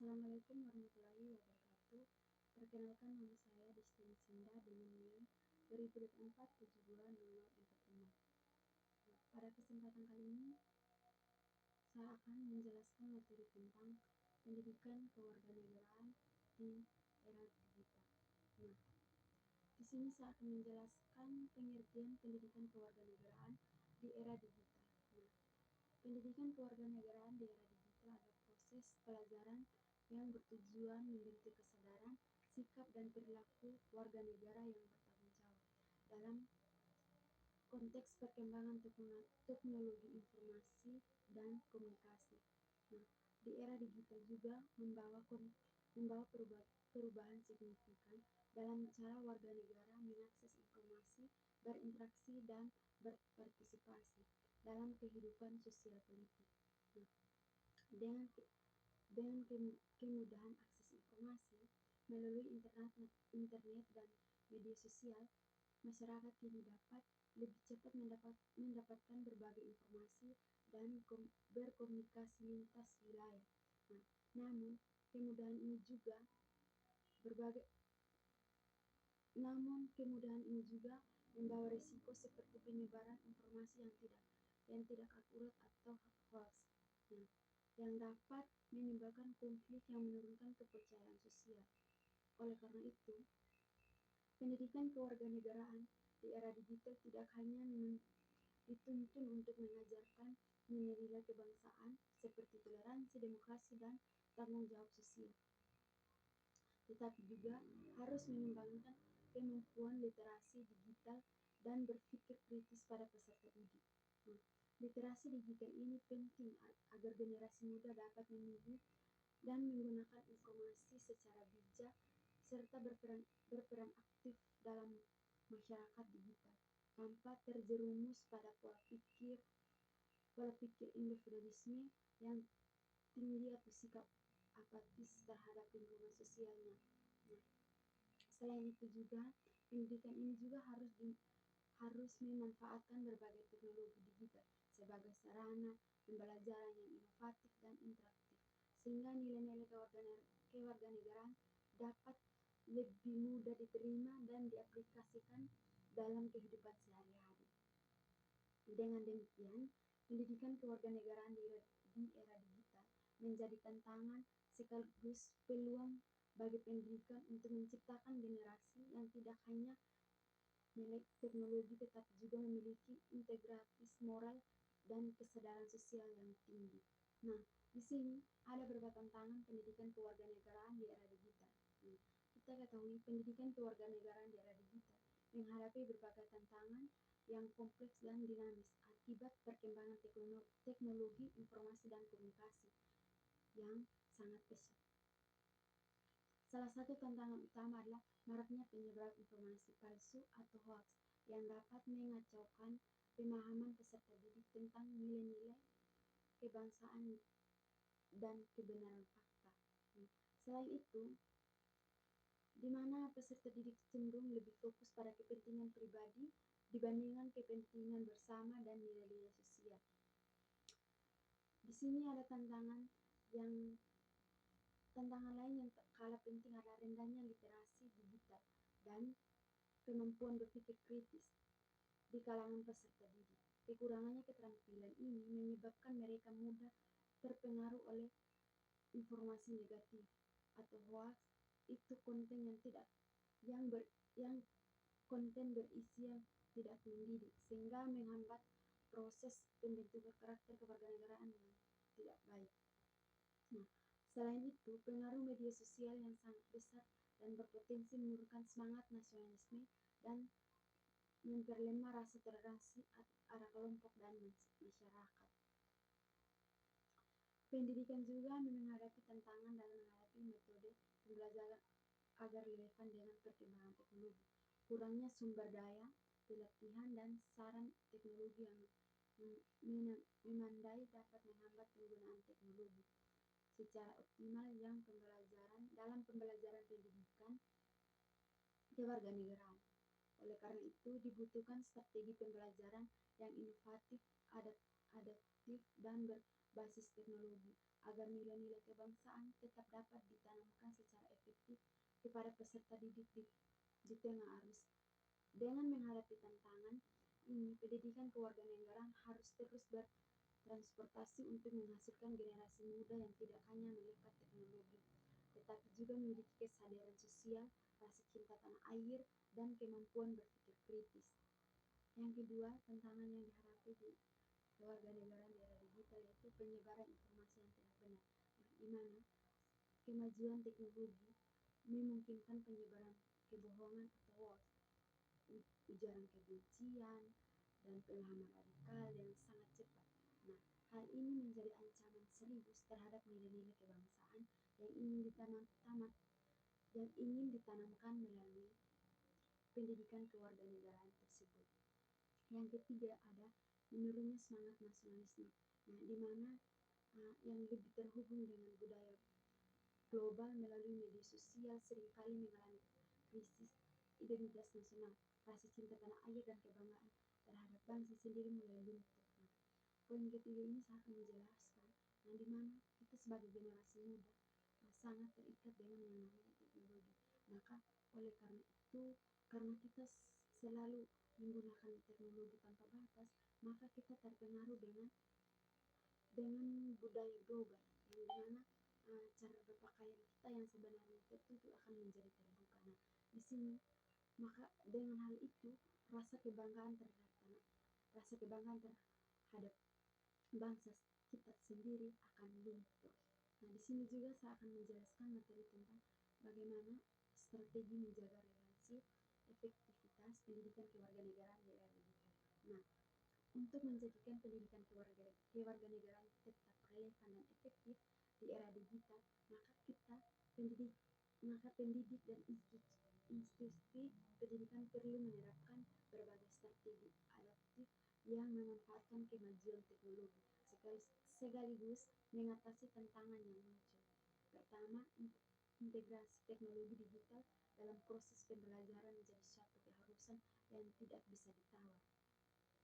Assalamualaikum warahmatullahi wabarakatuh. Perkenalkan, nama saya Destiny Sinda dengan NIM 2024-720045. Pada kesempatan kali ini, saya akan menjelaskan materi tentang pendidikan kewarganegaraan di era digital. Nah, di sini saya akan menjelaskan pengertian pendidikan kewarganegaraan di era digital. Nah, pendidikan kewarganegaraan di era digital adalah proses pelajaran yang bertujuan membentuk kesadaran, sikap, dan perilaku warga negara yang bertanggung jawab dalam konteks perkembangan teknologi informasi dan komunikasi. Nah, di era digital juga membawa perubahan signifikan dalam cara warga negara mengakses informasi, berinteraksi, dan berpartisipasi dalam kehidupan sosial politik. Nah, dengan kemudahan akses informasi melalui internet dan media sosial, masyarakat kini dapat lebih cepat mendapatkan berbagai informasi dan berkomunikasi lintas wilayah. Nah, namun kemudahan ini juga membawa risiko seperti penyebaran informasi yang tidak akurat atau hoax, yang dapat menimbulkan konflik yang menurunkan kepercayaan sosial. Oleh karena itu, pendidikan kewarganegaraan di era digital tidak hanya dituntun untuk mengajarkan nilai-nilai kebangsaan seperti toleransi, demokrasi, dan tanggung jawab sosial, tetapi juga harus mengembangkan kemampuan literasi digital dan berpikir kritis pada peserta didik. Literasi digital ini penting agar generasi muda dapat memilih dan menggunakan informasi secara bijak serta berperan aktif dalam masyarakat digital tanpa terjerumus pada pola pikir individualisme yang tinggi atau sikap apatis terhadap lingkungan sosialnya. Nah, selain itu juga pendidikan ini juga harus memanfaatkan berbagai teknologi digital sebagai sarana pembelajaran yang inovatif dan interaktif, sehingga nilai-nilai kewarganegaraan dapat lebih mudah diterima dan diaplikasikan dalam kehidupan sehari-hari. Dengan demikian, pendidikan kewarganegaraan di era digital menjadi tantangan sekaligus peluang bagi pendidikan untuk menciptakan generasi yang tidak hanya melek teknologi tetapi juga memiliki integritas moral dan kesadaran sosial yang tinggi. Nah, di sini ada beberapa tantangan pendidikan kewarganegaraan di era digital. Kita ketahui pendidikan kewarganegaraan di era digital menghadapi berbagai tantangan yang kompleks dan dinamis akibat perkembangan teknologi informasi dan komunikasi yang sangat pesat. Salah satu tantangan utama adalah maraknya penyebaran informasi palsu atau hoax yang dapat mengacaukan pemahaman peserta didik tentang nilai-nilai kebangsaan dan kebenaran fakta. Selain itu, di mana peserta didik cenderung lebih fokus pada kepentingan pribadi dibandingkan kepentingan bersama dan nilai-nilai sosial. Di sini ada tantangan lain yang tak kalah penting adalah rendahnya literasi digital dan kemampuan berpikir kritis di kalangan peserta didik. Kekurangannya keterampilan ini menyebabkan mereka mudah terpengaruh oleh informasi negatif atau hoax, itu konten yang konten berisi yang tidak mendidik, sehingga menghambat proses pembentukan karakter kewarganegaraan yang tidak baik. Nah, selain itu, pengaruh media sosial yang sangat besar dan berpotensi menurunkan semangat nasionalisme dan memperlemah rasa toleransi antara kelompok dan masyarakat. Pendidikan juga menghadapi tantangan dalam menghadapi metode pembelajaran agar relevan dengan perkembangan teknologi. Kurangnya sumber daya, pelatihan, dan saran teknologi yang memadai dapat menghambat penggunaan teknologi secara optimal yang dalam pembelajaran pendidikan kewarganegaraan. Oleh karena itu, dibutuhkan strategi pembelajaran yang inovatif, adaptif, dan berbasis teknologi agar nilai-nilai kebangsaan tetap dapat ditanamkan secara efektif kepada peserta didik di tengah arus. Dengan menghadapi tantangan ini, pendidikan kewarganegaraan harus terus bertransportasi untuk menghasilkan generasi muda yang tidak hanya melekat teknologi, tetapi juga memiliki kesadaran sosial, rasa cinta tanah air, dan kemampuan berpikir kritis. Yang kedua, tantangan yang dihadapi di kewarganegaraan di era digital yaitu penyebaran informasi yang tidak benar, di mana kemajuan teknologi memungkinkan penyebaran kebohongan atau hoax, ujaran kebencian, dan pemahaman radikal yang sangat cepat. Nah, hal ini menjadi ancaman serius terhadap nilai-nilai kebangsaan yang ingin ditanamkan melalui pendidikan kewarganegaraan tersebut. Yang ketiga ada menurunnya semangat nasionalisme, nah, di mana yang lebih terhubung dengan budaya global melalui media sosial seringkali mengalami krisis identitas nasional, rasa cinta tanah air dan kebanggaan terhadap bangsa sendiri mulai luntur. Nah, poin ketiga ini saya akan menjelaskan, nah, di mana kita sebagai generasi muda sangat terikat dengan yang namanya teknologi. Maka oleh karena itu, karena kita selalu menggunakan teknologi tanpa batas, maka kita terpengaruh dengan budaya global yang dimana cara berpakaian kita yang sebenarnya tertutup akan menjadi terbuka. Nah, di sini maka dengan hal itu rasa kebanggaan terhadap bangsa kita sendiri akan luntur. Nah, di sini juga saya akan menjelaskan materi tentang bagaimana strategi menjaga relasi efektivitas pendidikan kewarganegaraan di era digital. Nah, untuk menjadikan pendidikan kewarganegaraan tetap relevan dan efektif di era digital, maka pendidik pendidik dan institusi pendidikan perlu menerapkan berbagai strategi adaptif yang memanfaatkan kemajuan teknologi sekaligus mengatasi tantangan yang muncul. Pertama, integrasi teknologi digital dalam proses pembelajaran menjadi suatu keharusan yang tidak bisa ditawar.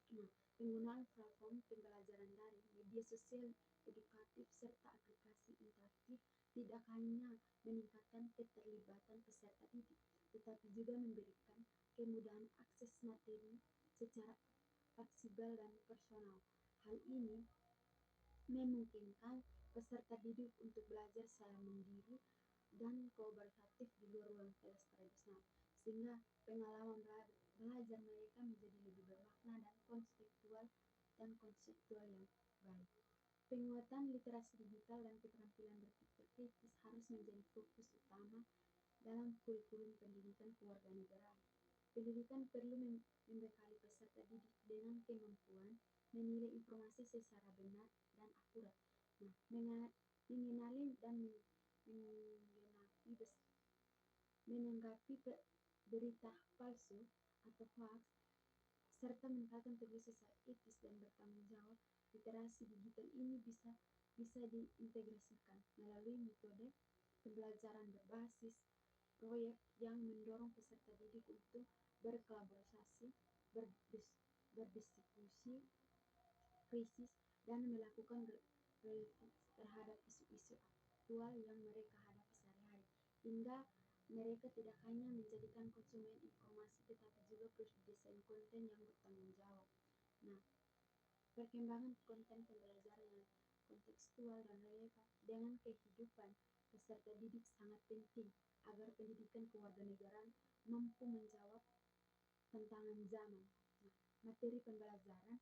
Nah, penggunaan platform pembelajaran daring, media sosial edukatif, serta aplikasi interaktif tidak hanya meningkatkan keterlibatan peserta didik, tetapi juga memberikan kemudahan akses materi secara fleksibel dan personal. Hal ini memungkinkan peserta didik untuk belajar secara mandiri dan kolaboratif di luar ruang kelas tradisional, sehingga pengalaman belajar mereka menjadi lebih bermakna dan konseptual yang baik. Penguatan literasi digital dan keterampilan berpikir kritis harus menjadi fokus utama dalam kurikulum pendidikan kewarganegaraan. Pendidikan perlu membekali peserta didik dengan kemampuan menilai informasi secara benar dan akurat. Nah, mengenali dan menanggapi berita palsu atau hoax, serta meningkatkan tugas secara etis dan bertanggung jawab. Literasi digital ini bisa diintegrasikan melalui metode pembelajaran berbasis proyek yang mendorong peserta didik untuk berkolaborasi, berdiskusi krisis, dan melakukan refleksi terhadap isu-isu aktual yang mereka hadapi sehari-hari, hingga mereka tidak hanya menjadikan konsumen informasi tetapi juga desain konten yang bertanggung jawab. Nah, perkembangan konten pembelajaran yang kontekstual dan relevan dengan kehidupan peserta didik sangat penting agar pendidikan kewarganegaraan mampu menjawab tantangan zaman. Nah, materi pembelajaran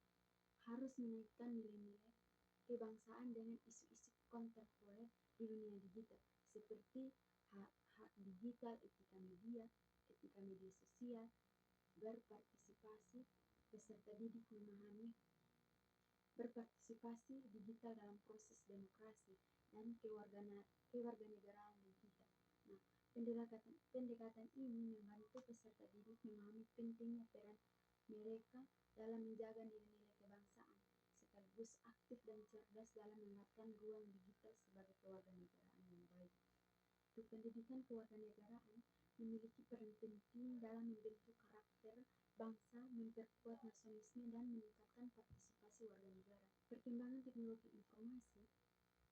harus menaikkan nilai-nilai kebangsaan dengan isu-isu kontemporer di dunia digital, seperti hak digital, etika media sosial, berpartisipasi, peserta didik memahami berpartisipasi digital dalam proses demokrasi dan kewarganegaraan digital. Nah, pendekatan ini membantu peserta didik memahami pentingnya peran mereka dalam menjaga nilai-nilai kebangsaan, sekaligus aktif dan cerdas dalam memanfaatkan ruang digital sebagai kewarganegaraan yang baik. Untuk pendidikan kewarganegaraan memiliki peran penting dalam membentuk karakter bangsa, memperkuat nasionalisme, dan meningkatkan partisipasi warga negara. Perkembangan teknologi informasi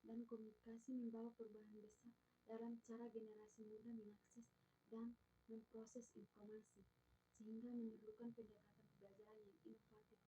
dan komunikasi membawa perubahan besar dalam cara generasi muda mengakses dan memproses informasi, sehingga memerlukan pendekatan pembelajaran yang inovatif